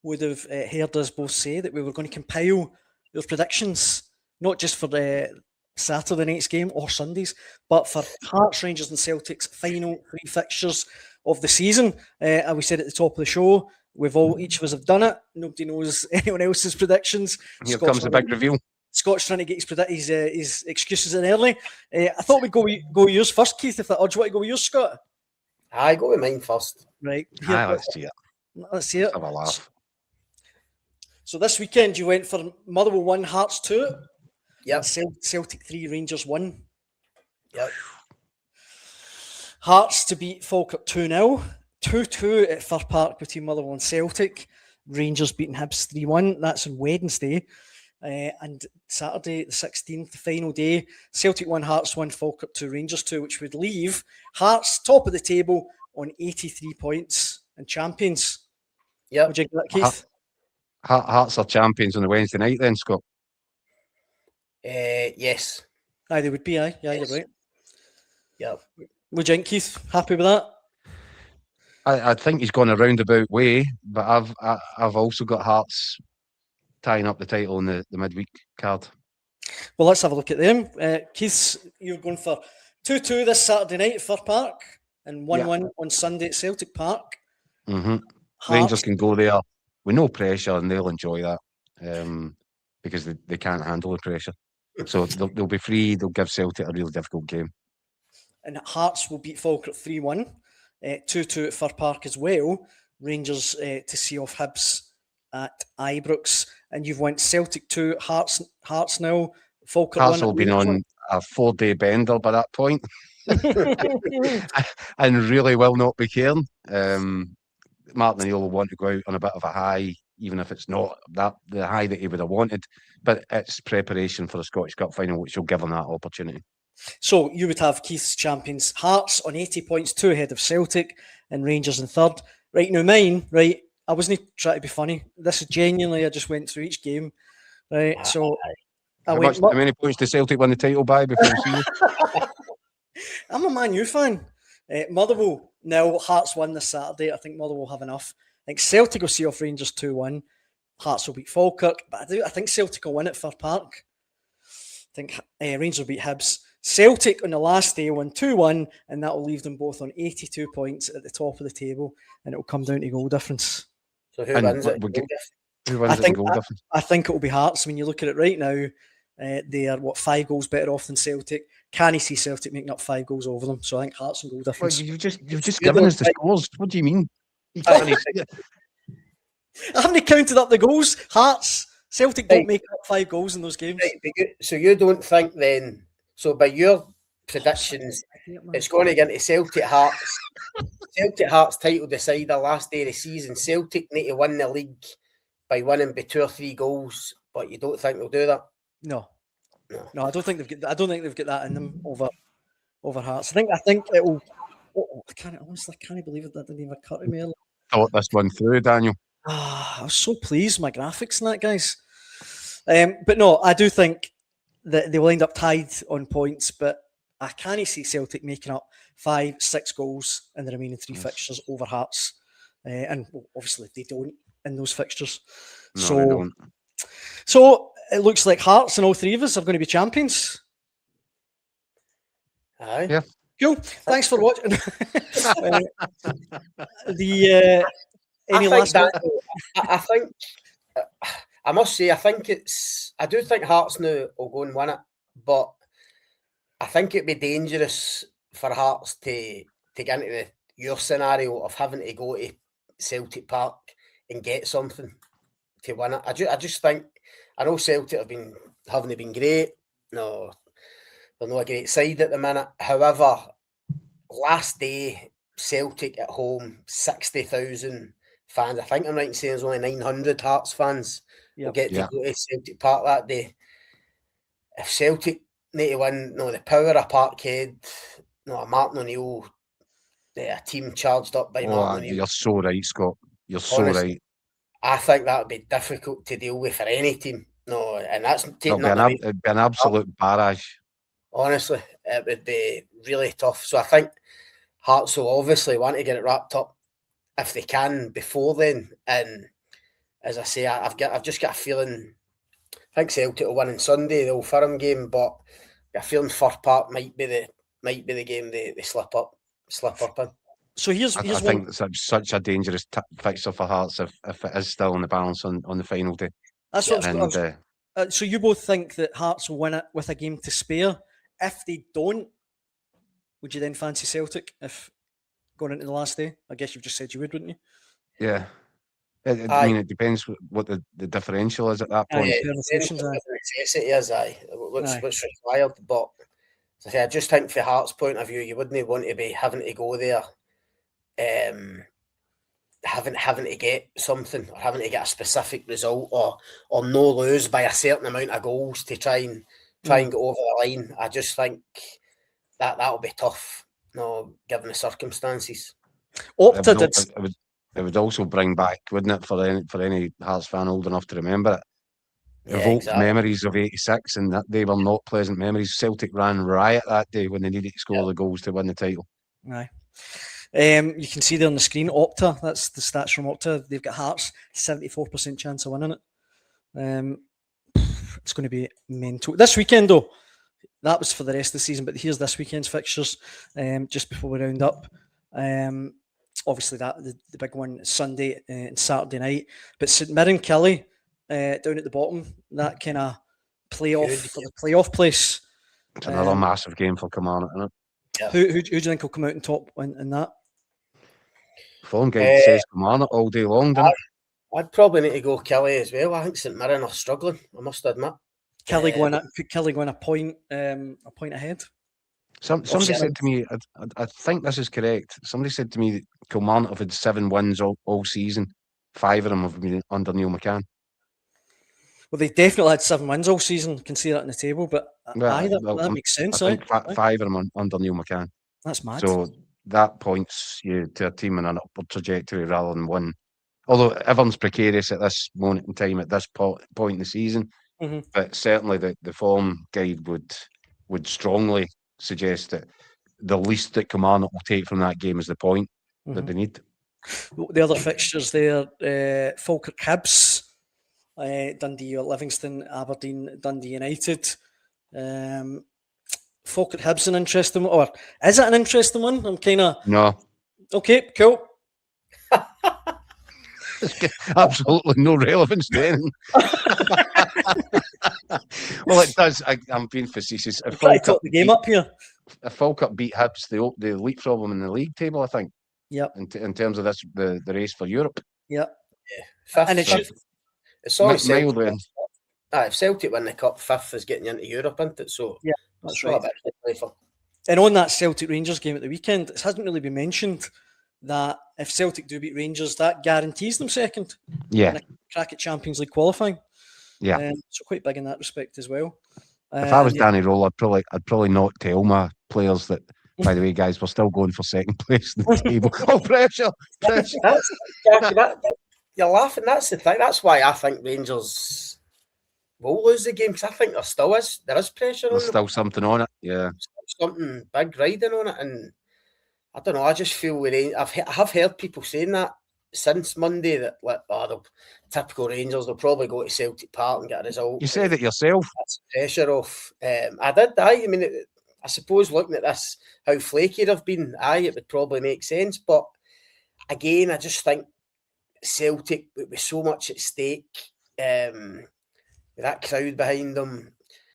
would have heard us both say that we were going to compile those predictions, not just for the Saturday night's game or Sundays, but for Hearts, Rangers and Celtic's final 3 fixtures of the season. And we said at the top of the show, each of us have done it. Nobody knows anyone else's predictions. Here comes the big reveal. Scott's trying to get his excuses in early. I thought we'd go with yours first, Keith, if that urge. Want to go with yours, Scott? I go with mine first. Right. Let's see it. Let's see it. Have a laugh. So this weekend you went for Motherwell 1, Hearts 2. Yep. Celtic 3, Rangers 1. Yep. Hearts to beat Falkirk 2-0. 2-2 at Fir Park between Motherwell and Celtic. Rangers beating Hibs 3-1. That's on Wednesday. And Saturday, the 16th, the final day, Celtic 1, Hearts 1, Falkirk 2, Rangers 2, which would leave Hearts top of the table on 83 points and champions. Yeah. Would you agree with that, Keith? Hearts are champions on the Wednesday night then, Scott? Yes. Aye, they would be, aye. Yeah, yes. You're right. Yeah. Would you think, Keith? Happy with that? I think he's gone a roundabout way, but I've also got Hearts tying up the title in the midweek card. Well, let's have a look at them. Keith, you're going for 2-2 this Saturday night at Fir Park and 1-1 on Sunday at Celtic Park. Mm-hmm. Rangers can go there with no pressure and they'll enjoy that because they can't handle the pressure. So they'll be free. They'll give Celtic a really difficult game. And Hearts will beat Falkirk 3-1. 2-2 at Fir Park as well. Rangers to see off Hibs at Ibrox. And you've went Celtic 2, Hearts now. Falkirk 1. Hearts will be on a 4-day bender by that point. And really will not be caring. Martin O'Neill will want to go out on a bit of a high, even if it's not the high that he would have wanted. But it's preparation for the Scottish Cup final, which will give him that opportunity. So you would have Keith's champions, Hearts on 80 points, 2 ahead of Celtic, and Rangers in third. Right, now mine, right, I wasn't trying to be funny. This is genuinely, I just went through each game. Right, so how many points did Celtic win the title by before we see you? I'm a Man U fan. Motherwell, now Hearts won this Saturday. I think Motherwell will have enough. I think Celtic will see off Rangers 2-1. Hearts will beat Falkirk, but I think Celtic will win at Fir Park. I think Rangers will beat Hibs. Celtic on the last day won 2-1, and that will leave them both on 82 points at the top of the table, and it will come down to goal difference. So who wins it? Who wins it in goal difference? I think it will be Hearts. When you look at it right now, they are 5 goals better off than Celtic. Can you see Celtic making up 5 goals over them? So I think Hearts and goal difference. Well, you've just given us the scores. What do you mean? I haven't counted up the goals. Hearts, Celtic don't make up 5 goals in those games. Right, so you don't think then? So by your predictions, it's going to get into Celtic Hearts. Celtic Hearts title decider last day of the season. Celtic need to win the league by winning by 2 or 3 goals, but you don't think they'll do that? No, I don't think they've got that in them over Hearts. I think it will. I can't believe it. That didn't even occur to me earlier. Thought this one through, Daniel. I was so pleased with my graphics and that, guys. But no, I do think that they will end up tied on points, but I can't see Celtic making up 5-6 goals in the remaining 3 fixtures over Hearts. And obviously they don't in those fixtures. No, they don't. So it looks like Hearts and all 3 of us are going to be champions. Aye. Yeah. Cool. Thanks for watching. I think I must say, I do think Hearts now will go and win it, but I think it'd be dangerous for Hearts to get into your scenario of having to go to Celtic Park and get something to win it. I just think, I know Celtic haven't been great. No, they're not a great side at the minute. However, last day, Celtic at home, 60,000 fans. I think I'm right in saying there's only 900 Hearts fans will get to go to Celtic Park that day. If Celtic need to win, the power of Parkhead, Martin O'Neill, a team charged up by Martin O'Neill. You're so right, Scott. You're so right. I think that would be difficult to deal with for any team. No, and that's taking it'd be an absolute barrage. Honestly, it would be really tough. So I think Hearts will obviously want to get it wrapped up if they can before then. And as I say, I've just got a feeling. I think Celtic will win on Sunday, the Old Firm game, but I've got a feeling Firth Park might be the game they slip up in. So here's I one. think it's such a dangerous fixture for Hearts if it is still in the balance on the final day. That's what And so you both think that Hearts will win it with a game to spare. If they don't, would you then fancy Celtic if going into the last day? I guess you've just said you would, wouldn't you? yeah, I mean, it depends what the differential is at that point. Yeah, necessity is what's required. But as I say, I just think from Hearts' point of view, you wouldn't want to be having to go there, having to get something or having to get a specific result or no lose by a certain amount of goals to try and get over the line. I just think that'll be tough, given the circumstances. It would also bring back, wouldn't it, for any Hearts fan old enough to remember it, evoked memories of '86, and that they were not pleasant memories. Celtic ran riot that day when they needed to score the goals to win the title. Aye. You can see there on the screen, Opta, that's the stats from Opta. They've got Hearts 74% chance of winning it. It's going to be mental. This weekend, though, that was for the rest of the season, but here's this weekend's fixtures just before we round up. Obviously, the big one is Sunday and Saturday night. But St Mirren Kelly down at the bottom, that kind of playoff for the playoff place. It's another massive game for Kilmarnock, isn't it? Yeah. Who do you think will come out on top in that? Form guide says Kilmarnock all day long, doesn't it? I'd probably need to go Kelly as well. I think St Mirren are struggling, I must admit. Kelly going a point ahead. Somebody said to me, I think this is correct. Somebody said to me that Kilmarnock have had 7 wins all season. 5 of them have been under Neil McCann. Well, they definitely had 7 wins all season. Can see that on the table, but that makes sense. I think 5 of them under Neil McCann. That's mad. So that points you to a team in an upward trajectory rather than one. Although everyone's precarious at this moment in time, at this point in the season, but certainly the form guide would strongly suggest that the least that Kilmarnock will take from that game is the point that they need. The other fixtures there, Falkirk Hibs, Dundee Livingston, Aberdeen, Dundee United. Falkirk Hibs an interesting one, or is it an interesting one? I'm kind of... No. Okay, cool. Absolutely no relevance to anything. Well, it does. I'm being facetious. If Falkirk the game up here. If Falkirk beat Hibs, they leapfrog them in the league table, I think. Yep. In terms of the race for Europe. Yep. Fifth, and it's always Celtic. If Celtic win the cup, 5th is getting you into Europe, isn't it? So yeah, that's right. And on that Celtic Rangers game at the weekend, it hasn't really been mentioned that if Celtic do beat Rangers, that guarantees them second. Yeah. And a crack at Champions League qualifying. Yeah. So quite big in that respect as well. If I was Danny Roll, I'd probably not tell my players that. By the way, guys, we're still going for second place in the table. Oh, pressure! You're laughing. That's the thing. That's why I think Rangers will lose the game, because I think there is pressure. There's still something on it. Yeah, something big riding on it, and I don't know. I just feel I have heard people saying that since Monday that the typical Rangers, they'll probably go to Celtic Park and get a result. You said it yourself. That's pressure off. I did. I mean, I suppose looking at this, how flaky they've been, it would probably make sense. But again, I just think Celtic, with so much at stake, with that crowd behind them,